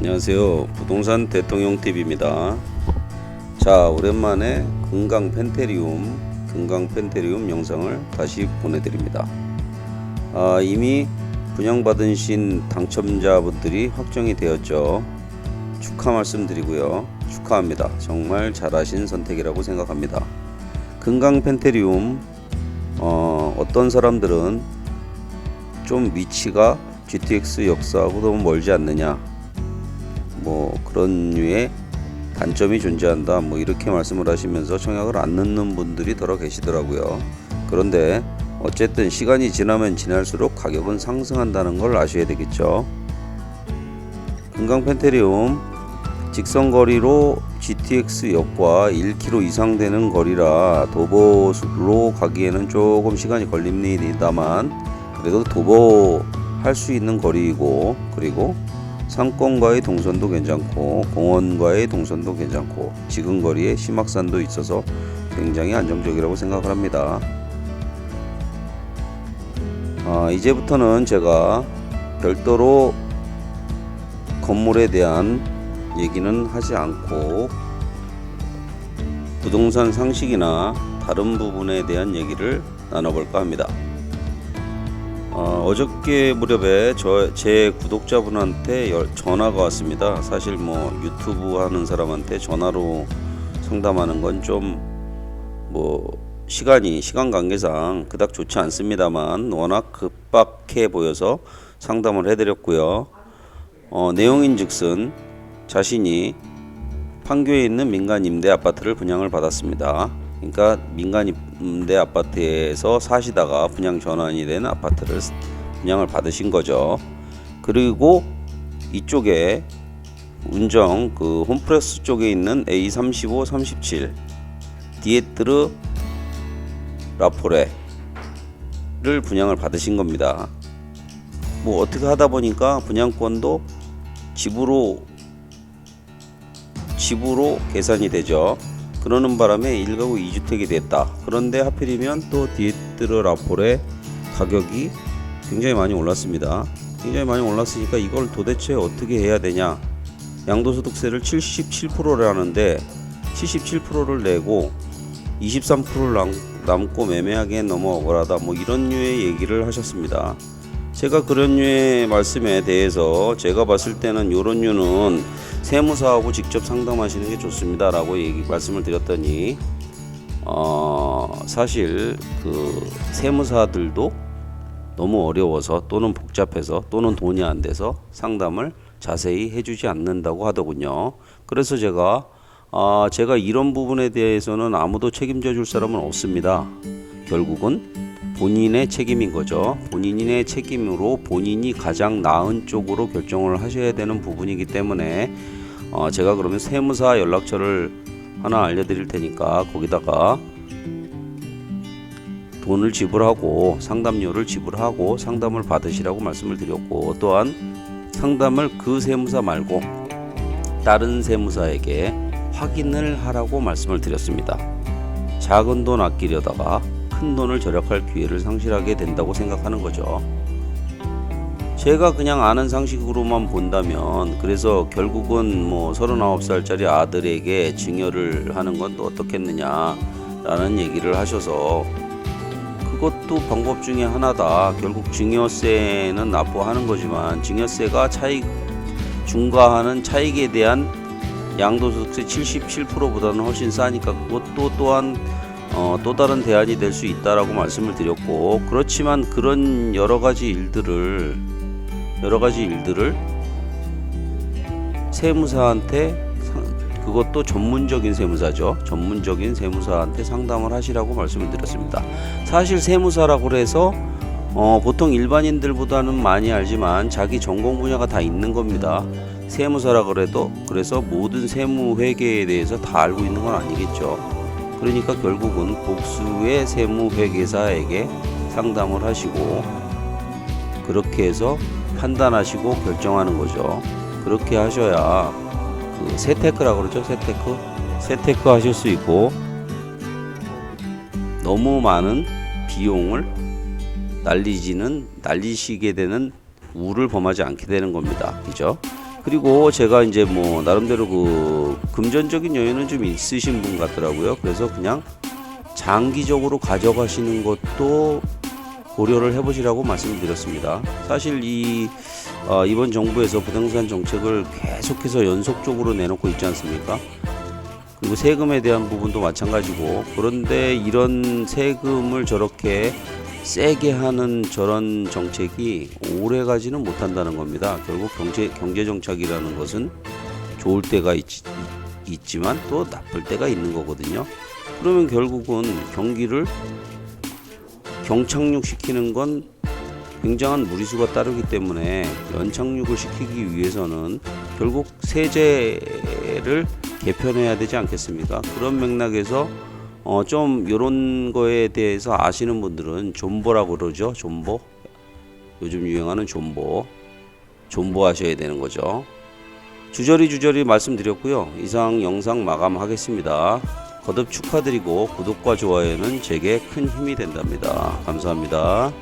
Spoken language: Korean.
안녕하세요. 부동산 대통령 TV입니다. 자, 오랜만에 금강 펜테리움 영상을 다시 보내드립니다. 이미 분양받으신 당첨자분들이 확정이 되었죠. 축하 말씀드리고요. 축하합니다. 정말 잘하신 선택이라고 생각합니다. 금강 펜테리움 어떤 사람들은 좀 위치가 GTX 역사하고 너무 멀지 않느냐, 뭐 그런 류의 단점이 존재한다, 뭐 이렇게 말씀을 하시면서 청약을 안 넣는 분들이 더러 계시더라고요. 그런데 어쨌든 시간이 지나면 지날수록 가격은 상승한다는 걸 아셔야 되겠죠. 금강 펜테리움 직선거리로 GTX 역과 1km 이상 되는 거리라 도보로 가기에는 조금 시간이 걸립니다만, 그래도 도보할 수 있는 거리이고, 그리고 상권과의 동선도 괜찮고 공원과의 동선도 괜찮고 지근거리에 심악산도 있어서 굉장히 안정적이라고 생각을 합니다. 이제부터는 제가 별도로 건물에 대한 얘기는 하지 않고 부동산 상식이나 다른 부분에 대한 얘기를 나눠볼까 합니다. 어저께 무렵에 제 구독자분한테 전화가 왔습니다. 사실 뭐 유튜브 하는 사람한테 전화로 상담하는 건 좀 시간 관계상 그닥 좋지 않습니다만, 워낙 급박해 보여서 상담을 해드렸고요. 내용인즉슨 자신이 판교에 있는 민간 임대 아파트를 분양을 받았습니다. 그러니까 민간 임대 아파트에서 사시다가 분양 전환이 된 아파트를 분양을 받으신 거죠. 그리고 이쪽에 운정 홈프레스 쪽에 있는 A35, 37 디에트르 라포레를 분양을 받으신 겁니다. 뭐 어떻게 하다 보니까 분양권도 집으로 계산이 되죠. 그러는 바람에 1가구 2주택이 됐다. 그런데 하필이면 또 디에트르 라포레 가격이 굉장히 많이 올랐습니다. 굉장히 많이 올랐으니까 이걸 도대체 어떻게 해야 되냐. 양도소득세를 77%라는데 77%를 내고 23%를 남고 매매하기엔 너무 억울하다, 뭐 이런 류의 얘기를 하셨습니다. 제가 그런 류의 말씀에 대해서 제가 봤을 때는 이런 류는 세무사하고 직접 상담하시는 게 좋습니다 라고 말씀을 드렸더니, 사실 세무사들도 너무 어려워서 또는 복잡해서 또는 돈이 안 돼서 상담을 자세히 해주지 않는다고 하더군요. 그래서 제가 이런 부분에 대해서는 아무도 책임져 줄 사람은 없습니다. 결국은 본인의 책임인 거죠. 본인의 책임으로 본인이 가장 나은 쪽으로 결정을 하셔야 되는 부분이기 때문에 제가 그러면 세무사 연락처를 하나 알려드릴 테니까 거기다가 돈을 지불하고 상담료를 지불하고 상담을 받으시라고 말씀을 드렸고, 또한 상담을 그 세무사 말고 다른 세무사에게 확인을 하라고 말씀을 드렸습니다. 작은 돈 아끼려다가 큰 돈을 절약할 기회를 상실하게 된다고 생각하는 거죠. 제가 그냥 아는 상식으로만 본다면, 그래서 결국은 39살짜리 아들에게 증여를 하는 건 또 어떻겠느냐라는 얘기를 하셔서, 그것도 방법 중에 하나다. 결국 증여세는 납부하는 거지만 증여세가 중과하는 차익에 대한 양도소득세 77%보다는 훨씬 싸니까 그것도 또한 또 다른 대안이 될 수 있다라고 말씀을 드렸고, 그렇지만 그런 여러 가지 일들을 세무사한테, 그것도 전문적인 세무사죠. 전문적인 세무사한테 상담을 하시라고 말씀을 드렸습니다. 사실 세무사라고 해서 보통 일반인들보다는 많이 알지만 자기 전공 분야가 다 있는 겁니다. 세무사라 그래서 모든 세무 회계에 대해서 다 알고 있는 건 아니겠죠. 그러니까 결국은 복수의 세무 회계사에게 상담을 하시고, 그렇게 해서 판단하시고 결정하는 거죠. 그렇게 하셔야 세테크라고 그러죠. 세테크 하실 수 있고, 너무 많은 비용을 날리시게 되는 우를 범하지 않게 되는 겁니다. 그죠? 그리고 제가 이제 뭐 나름대로 그 금전적인 여유는 좀 있으신 분 같더라고요. 그래서 그냥 장기적으로 가져가시는 것도 고려를 해보시라고 말씀드렸습니다. 사실 이번 정부에서 부동산 정책을 계속해서 연속적으로 내놓고 있지 않습니까? 그리고 세금에 대한 부분도 마찬가지고, 그런데 이런 세금을 저렇게 세게 하는 저런 정책이 오래 가지는 못한다는 겁니다. 결국 경제 정책이라는 것은 좋을 때가 있지만 또 나쁠 때가 있는 거거든요. 그러면 결국은 경기를 경착륙 시키는 건 굉장한 무리수가 따르기 때문에 연착륙을 시키기 위해서는 결국 세제를 개편해야 되지 않겠습니까? 그런 맥락에서 좀 요런 거에 대해서 아시는 분들은 존버라고 그러죠. 존버. 요즘 유행하는 존버 하셔야 되는 거죠. 주저리 말씀드렸고요. 이상 영상 마감하겠습니다. 거듭 축하드리고 구독과 좋아요는 제게 큰 힘이 된답니다. 감사합니다.